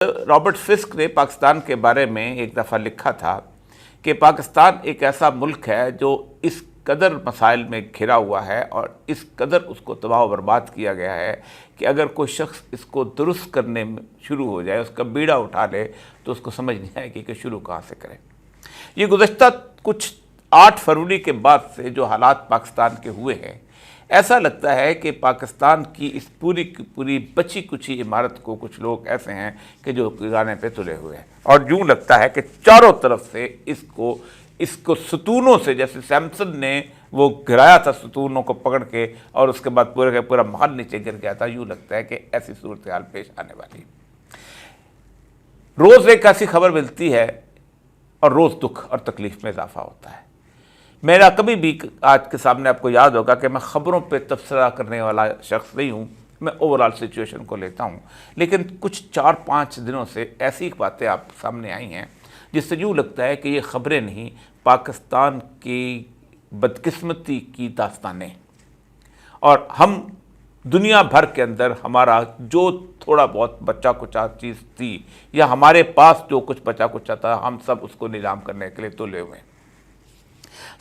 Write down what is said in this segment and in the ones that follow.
Robert फिस्क ने पाकिस्तान के बारे में एक दफ़ा लिखा था कि पाकिस्तान एक ऐसा मुल्क है जो इस कदर मसाइल में घिरा हुआ है और इस कदर उसको तबाह व बर्बाद किया गया है कि अगर कोई शख्स इसको दुरुस्त करने में शुरू हो जाए, उसका बीड़ा उठा ले, तो उसको समझ नहीं आएगी कि शुरू कहाँ से करें। ये गुज़श्ता कुछ 8 फरवरी के बाद से जो हालात पाकिस्तान के हुए हैं, ऐसा लगता है कि पाकिस्तान की इस पूरी की पूरी बची कुची इमारत को कुछ लोग ऐसे हैं कि जो गिराने पे तुले हुए हैं, और यूँ लगता है कि चारों तरफ से इसको सतूनों से, जैसे सैमसन ने वो गिराया था सतूनों को पकड़ के और उसके बाद पूरे का पूरा महल नीचे गिर गया था, यूँ लगता है कि ऐसी सूरत हाल पेश आने वाली। रोज़ एक ऐसी खबर मिलती है और रोज़ दुख और तकलीफ में इजाफा होता है। मेरा कभी भी, आज के सामने आपको याद होगा कि मैं ख़बरों पे तबसरा करने वाला शख्स नहीं हूँ, मैं ओवरऑल सिचुएशन को लेता हूँ, लेकिन कुछ 4-5 दिनों से ऐसी बातें आप सामने आई हैं जिससे यूँ लगता है कि ये ख़बरें नहीं, पाकिस्तान की बदकिस्मती की दास्तानें, और हम दुनिया भर के अंदर हमारा जो थोड़ा बहुत बचा कुचा चीज़ थी या हमारे पास जो कुछ बचा कुचा था, हम सब उसको नीलाम करने के लिए तुले हुए हैं।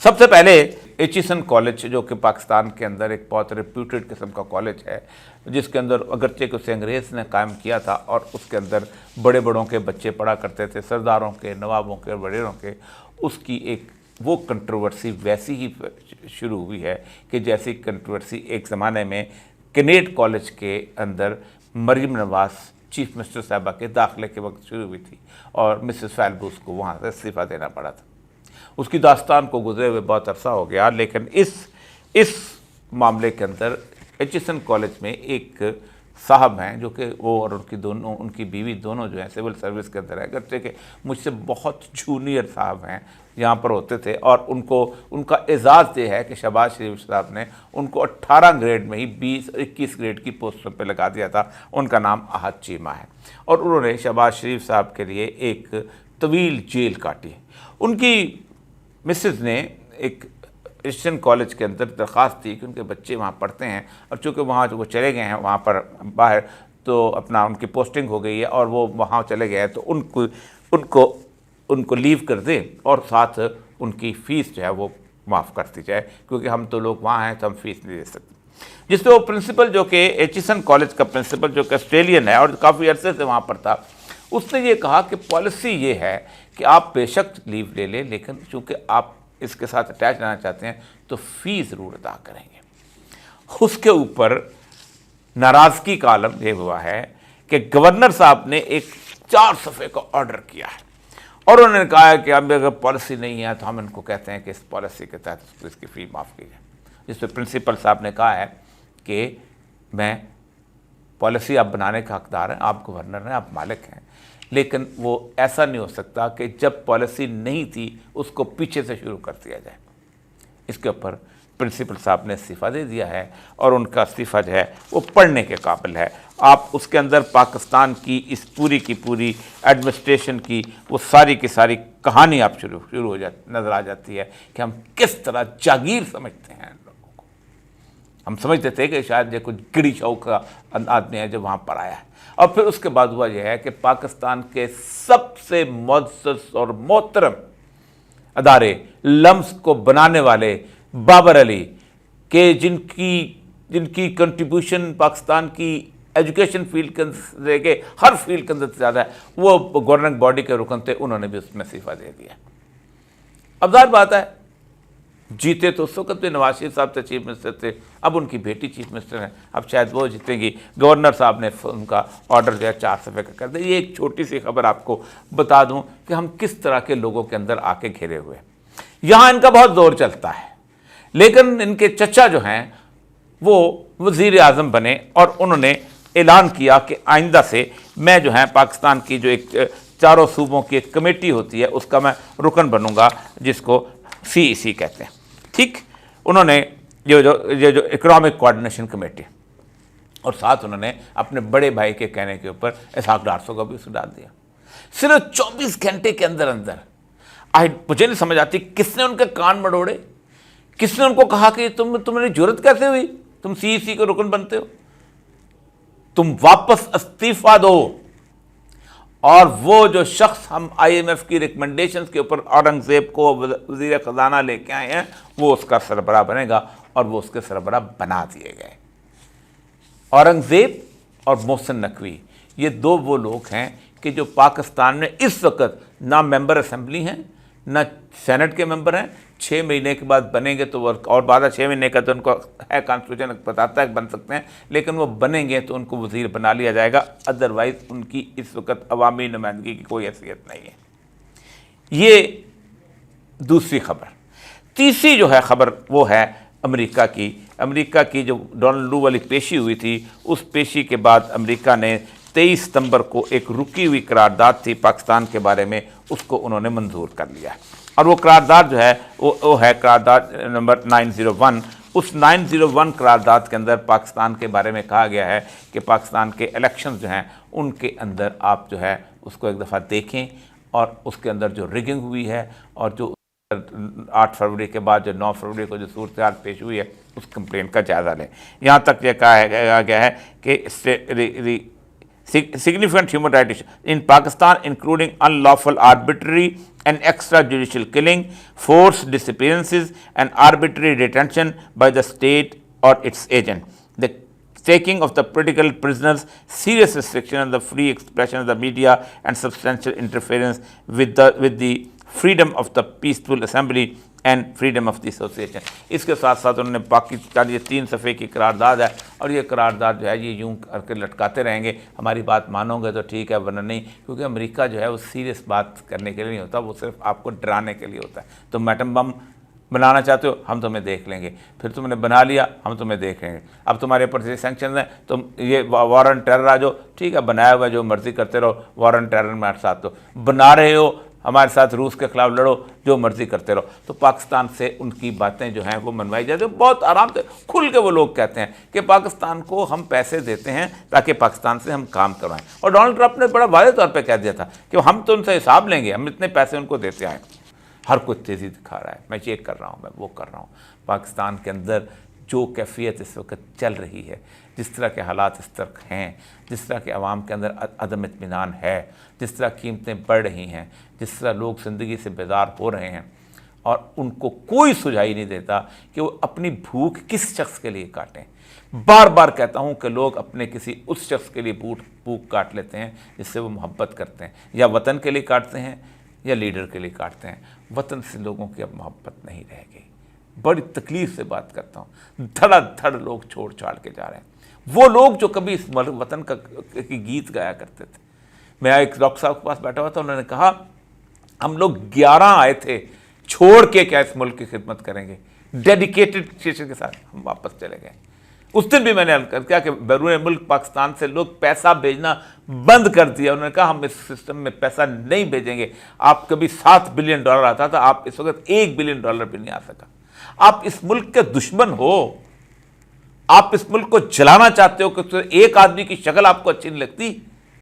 सबसे पहले एचिसन कॉलेज, जो कि पाकिस्तान के अंदर एक बहुत रेप्यूटेड किस्म का कॉलेज है, जिसके अंदर अगरचे को उसे अंग्रेज़ ने कायम किया था और उसके अंदर बड़े बड़ों के बच्चे पढ़ा करते थे, सरदारों के, नवाबों के, वडेरों के। उसकी एक वो कंट्रोवर्सी वैसी ही शुरू हुई है कि जैसी कंट्रोवर्सी एक ज़माने में कैनेड कॉलेज के अंदर मरीम नवाज़ चीफ मिनिस्टर साहबा के दाखिले के वक्त शुरू हुई थी और मिसेस फैलबूस को वहाँ से इस्तीफ़ा देना पड़ा था। उसकी दास्तान को गुजरे हुए बहुत अरसा हो गया, लेकिन इस मामले के अंदर एचिसन कॉलेज में एक साहब हैं जो कि वो और उनकी बीवी दोनों जो हैं सिविल सर्विस के अंदर है, अगरचे के मुझसे बहुत जूनियर साहब हैं, यहाँ पर होते थे, और उनका एजाज़ ये है कि शहबाज शरीफ साहब ने उनको 18 ग्रेड में ही 20-21 ग्रेड की पोस्टों पे लगा दिया था। उनका नाम आहद चीमा है और उन्होंने शहबाज शरीफ साहब के लिए एक तवील जेल काटी। उनकी मिसेस ने एक क्रिश्चियन कॉलेज के अंदर दरख्वास्त थी कि उनके बच्चे वहाँ पढ़ते हैं, और चूँकि वहाँ जो वो चले गए हैं वहाँ पर बाहर, तो अपना उनकी पोस्टिंग हो गई है और वो वहाँ चले गए हैं, तो उनको लीव कर दें और साथ उनकी फ़ीस जो है वो माफ़ कर दी जाए, क्योंकि हम तो लोग वहाँ हैं तो हम फ़ीस नहीं दे सकते। जिससे वो प्रिंसिपल, जो कि एचिसन कॉलेज का प्रिंसिपल, जो कि ऑस्ट्रेलियन है और काफ़ी अरसे से वहाँ पर था, उसने ये कहा कि पॉलिसी ये है कि आप बेशक लीव ले लें, लेकिन चूँकि आप इसके साथ अटैच रहना चाहते हैं तो फ़ी ज़रूर अदा करेंगे। उसके ऊपर नाराज़गी का आलम ये हुआ है कि गवर्नर साहब ने एक 4 सफ़े का ऑर्डर किया है और उन्होंने कहा है कि अब अगर पॉलिसी नहीं है तो हम इनको कहते हैं कि इस पॉलिसी के तहत इसकी फ़ी माफ़ की जाए। जिस पर प्रिंसिपल साहब ने कहा है कि मैं पॉलिसी आप बनाने का हकदार हैं, आप गवर्नर हैं, आप मालिक हैं, लेकिन वो ऐसा नहीं हो सकता कि जब पॉलिसी नहीं थी उसको पीछे से शुरू कर दिया जाए। इसके ऊपर प्रिंसिपल साहब ने इस्तीफ़ा दे दिया है और उनका इस्तीफ़ा जो है वो पढ़ने के काबिल है। आप उसके अंदर पाकिस्तान की इस पूरी की पूरी एडमिनिस्ट्रेशन की वो सारी की सारी कहानी आप शुरू हो नज़र आ जाती है कि हम किस तरह जागीर समझते हैं लोगों को। हम समझते थे कि शायद ये कुछ गिड़ी शौक का आदमी है जो वहाँ पर आया है, और फिर उसके बाद हुआ यह है कि पाकिस्तान के सबसे मुअज़्ज़ज़ और मोहतरम अदारे लम्स को बनाने वाले बाबर अली के, जिनकी कंट्रीब्यूशन पाकिस्तान की एजुकेशन फील्ड के अंदर के हर फील्ड के अंदर ज़्यादा है, वो गवर्निंग बॉडी के रुकन थे, उन्होंने भी उसमें इस्तीफ़ा दे दिया। अब ज़ाहिर बात है, जीते तो उस वक्त भी नवाज शरीफ साहब थे चीफ मिनिस्टर थे, अब उनकी बेटी चीफ मिनिस्टर हैं, अब शायद वो जीतेंगी। गवर्नर साहब ने उनका ऑर्डर जो है 4 सफ़े का कर दिया। ये एक छोटी सी खबर आपको बता दूं कि हम किस तरह के लोगों के अंदर आके घिरे हुए। यहाँ इनका बहुत ज़ोर चलता है, लेकिन इनके चचा जो हैं वो वज़ीर आज़म बने और उन्होंने ऐलान किया कि आइंदा से मैं जो है पाकिस्तान की जो एक 4 सूबों की एक कमेटी होती है उसका मैं रुकन बनूंगा, जिसको CEC कहते हैं। ठीक, उन्होंने ये जो इकोनॉमिक कोऑर्डिनेशन कमेटी, और साथ उन्होंने अपने बड़े भाई के कहने के ऊपर इसहाक डार साहब का भी उसको डाल दिया। सिर्फ 24 घंटे के अंदर अंदर मुझे नहीं समझ आती किसने उनके कान मड़ोड़े, किसने उनको कहा कि तुम्हारी जरूरत कैसे हुई, तुम CEC के रुकन बनते हो, तुम वापस इस्तीफा दो اور وہ جو شخص ہم IMF کی ریکمنڈیشنز کے اوپر اورنگزیب کو وزیر خزانہ لے کے آئے ہیں وہ اس کا سربراہ بنے گا، اور وہ اس کے سربراہ بنا دیے گئے۔ اورنگزیب اور محسن نقوی یہ دو وہ لوگ ہیں کہ جو پاکستان میں اس وقت نہ ممبر اسمبلی ہیں نہ سینٹ کے ممبر ہیں۔ 6 مہینے کے بعد بنیں گے تو وہ اور بعد 6 مہینے کا تو ان کو ہے، کانسٹیٹیوشن بتاتا ہے کہ بن سکتے ہیں، لیکن وہ بنیں گے تو ان کو وزیر بنا لیا جائے گا، ادروائز ان کی اس وقت عوامی نمائندگی کی کوئی حیثیت نہیں ہے۔ یہ دوسری خبر۔ تیسری جو ہے خبر وہ ہے امریکہ کی جو ڈونلڈ لو والی پیشی ہوئی تھی، اس پیشی کے بعد امریکہ نے 23 ستمبر کو ایک رکی ہوئی قرارداد تھی پاکستان کے بارے میں، اس کو انہوں نے منظور کر لیا، اور وہ قرارداد جو ہے وہ ہے قرارداد نمبر 901۔ اس 901 قرارداد کے اندر پاکستان کے بارے میں کہا گیا ہے کہ پاکستان کے الیکشنز جو ہیں ان کے اندر آپ جو ہے اس کو ایک دفعہ دیکھیں، اور اس کے اندر جو ریگنگ ہوئی ہے اور جو 8 فروری کے بعد جو 9 فروری کو جو صورتحال پیش ہوئی ہے اس کمپلین کا جائزہ لیں۔ یہاں تک یہ کہا گیا ہے کہ significant human rights issues in Pakistan, including unlawful, arbitrary and extrajudicial killing, forced disappearances and arbitrary detention by the state or its agent, the taking of the political prisoners, serious restriction on the free expression of the media and substantial interference with the freedom of the peaceful assembly and freedom of the association. اس کے ساتھ ساتھ انہوں نے پاکستان یہ 3 صفحے کی قرارداد ہے، اور یہ قرارداد جو ہے یہ یوں کر کے لٹکاتے رہیں گے، ہماری بات مانو گے تو ٹھیک ہے ورنہ نہیں، کیونکہ امریکہ جو ہے وہ سیریس بات کرنے کے لیے نہیں ہوتا، وہ صرف آپ کو ڈرانے کے لیے ہوتا ہے۔ تم ایٹم بم بنانا چاہتے ہو ہم تمہیں دیکھ لیں گے، پھر تم نے بنا لیا ہم تمہیں دیکھ لیں گے، اب تمہارے اوپر سینکشنز ہیں، تم یہ وار آن ٹیرر آ جاؤ، ٹھیک ہے بنایا ہوا جو مرضی کرتے رہو، وار آن ٹیرر میں ساتھ دو، بنا رہے ہو ہمارے ساتھ روس کے خلاف لڑو، جو مرضی کرتے رہو۔ تو پاکستان سے ان کی باتیں جو ہیں وہ منوائی جاتی ہیں، بہت آرام سے کھل کے وہ لوگ کہتے ہیں کہ پاکستان کو ہم پیسے دیتے ہیں تاکہ پاکستان سے ہم کام کروائیں، اور ڈونلڈ ٹرمپ نے بڑا واضح طور پہ کہہ دیا تھا کہ ہم تو ان سے حساب لیں گے، ہم اتنے پیسے ان کو دیتے آئے۔ ہر کوئی تیزی دکھا رہا ہے، میں یہ کر رہا ہوں، میں وہ کر رہا ہوں۔ پاکستان کے اندر جو کیفیت اس وقت چل رہی ہے، جس طرح کے حالات اس طرح ہیں، جس طرح کے عوام کے اندر عدم اطمینان ہے، جس طرح قیمتیں بڑھ رہی ہیں، جس طرح لوگ زندگی سے بیزار ہو رہے ہیں، اور ان کو کوئی سجھائی نہیں دیتا کہ وہ اپنی بھوک کس شخص کے لیے کاٹیں۔ بار بار کہتا ہوں کہ لوگ اپنے کسی اس شخص کے لیے بھوک کاٹ لیتے ہیں جس سے وہ محبت کرتے ہیں، یا وطن کے لیے کاٹتے ہیں یا لیڈر کے لیے کاٹتے ہیں۔ وطن سے لوگوں کی اب محبت نہیں رہ گئی۔ بڑی تکلیف سے بات کرتا ہوں، دھڑا دھڑ لوگ چھوڑ چھاڑ کے جا رہے ہیں، وہ لوگ جو کبھی اس وطن کی گیت گایا کرتے تھے۔ میں ایک ڈاکٹر صاحب کے پاس بیٹھا ہوا تھا، انہوں نے کہا ہم لوگ 11 آئے تھے، چھوڑ کے کیا اس ملک کی خدمت کریں گے، ڈیڈیکیٹڈ کے ساتھ ہم واپس چلے گئے۔ اس دن بھی میں نے کیا کہ بیرون ملک پاکستان سے لوگ پیسہ بھیجنا بند کر دیا۔ انہوں نے کہا ہم اس سسٹم میں پیسہ نہیں بھیجیں گے۔ آپ کبھی $7 بلین آتا تھا، آپ اس وقت $1 بلین بھی نہیں آ سکا۔ آپ اس ملک کے دشمن ہو، آپ اس ملک کو جلانا چاہتے ہو کہ ایک آدمی کی شکل آپ کو اچھی نہیں لگتی،